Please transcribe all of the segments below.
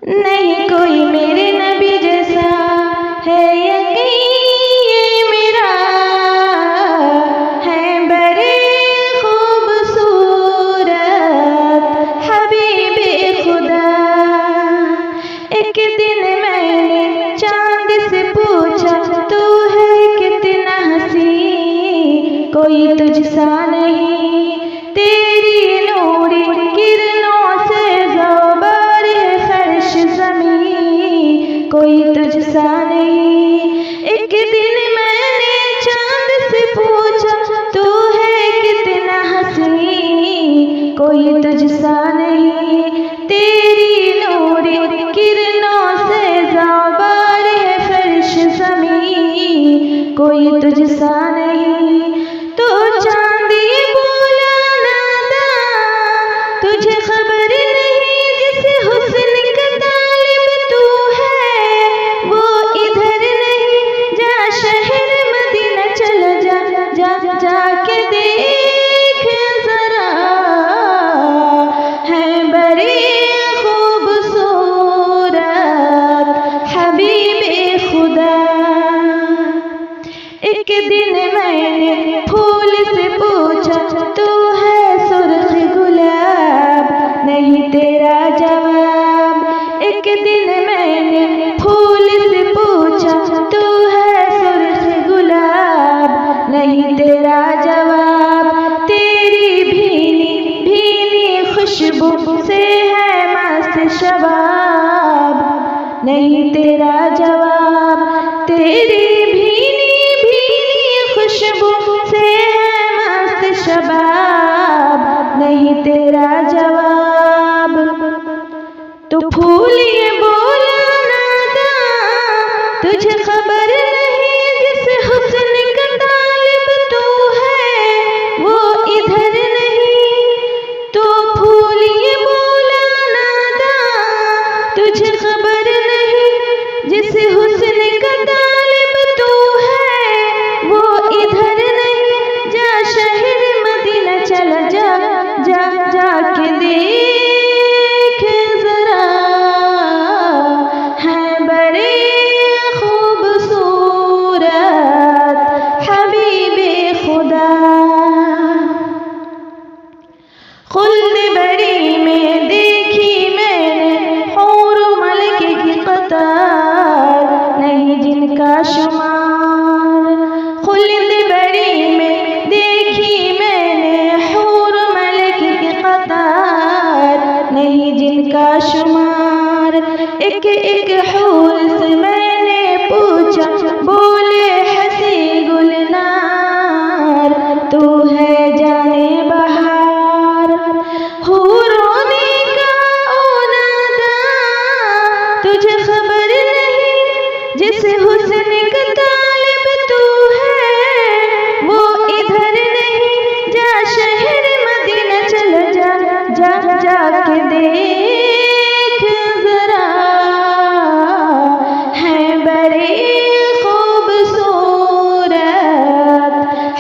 नहीं कोई मेरे नबी जैसा है यकीन ये मेरा, है बड़े खूबसूरत हबीबे खुदा। एक दिन मैंने चांद से पूछा तू है कितना हसीन, कोई तुझसा नहीं तेरी नूरी किरणों से ज़ौबर है फर्श ज़मीन, कोई तुझसा नहीं। एक दिन मैंने चांद से पूछा तू है कितना हसीन, कोई तुझसा नहीं तेरी नूरी किरणों से ज़ौबर है फर्श ज़मीन, कोई तुझसा नहीं। तो चांदी बोला नादा तुझे खबर नहीं जिस हुस्न का तालिब तू है वो इधर नहीं, जा शहर मदीना चला जा जा जाके देख जरा, है बड़ी खूबसूरत हबीबे खुदा। एक दिन मैंने फूल से पूछा तू है सुर्ख गुलाब, नहीं तेरा जवाब। एक दिन मैंने फूल से पूछा तू है सुर्ख गुलाब, नहीं तेरा जवाब। तेरी भीनी भीनी खुशबू से है मस्त शबाब, नहीं तेरा जवाब। तेरी खुशबू से है मस्त शबाब, नहीं तेरा जवाब। तो फूल ये बोला नादा तुझे खबर नहीं जिस हुस्न का तालिब तू है वो इधर नहीं। तो फूल ये बोला नादा तुझे खबर नहीं जिस हुस्न का तालिब तू है वो इधर नहीं, जा शहर मदीना चला जा जा जाके देख जरा, है बड़े खूबसूरत हबीबे खुदा। खुल्द बड़ी में देखी मैंने हूर मलक की कतार, नहीं जिनका शुमार। खुल्द बड़ी में देखी मैंने हूर मलक की कतार, नहीं जिनका शुमार। एक एक हूर से मैंने पूछा बोले हंसी गुलनार, तू है जाने बहार। हूरों ने कहा ओ नादा तुझे खबर नहीं जिस हुस्न का तालिब तू है वो इधर नहीं, जा शहर मदीना चला जा जा जाके देख जरा, है बड़े खूबसूरत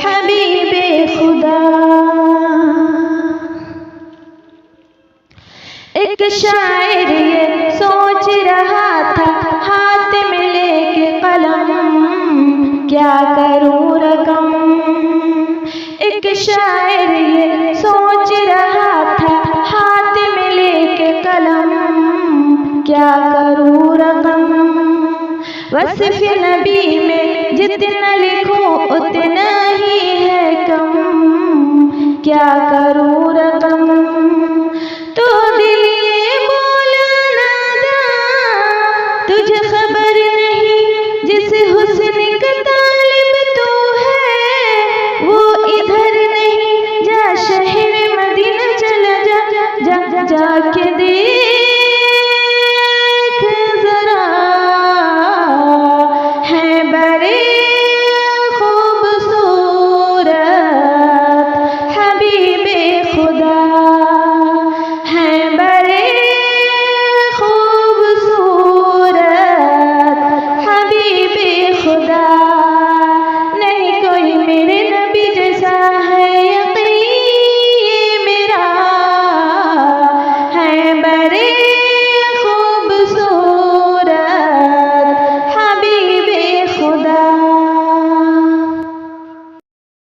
हबीबे खुदा। एक शायर ये सोच रहा था हाथ में लेके कलम, क्या करूं रकम। एक शायर ये सोच रहा था हाथ में लेके कलम, क्या करूं रकम। वस्फ़ नबी में जितना लिखूं उतना ही है कम, क्या करूं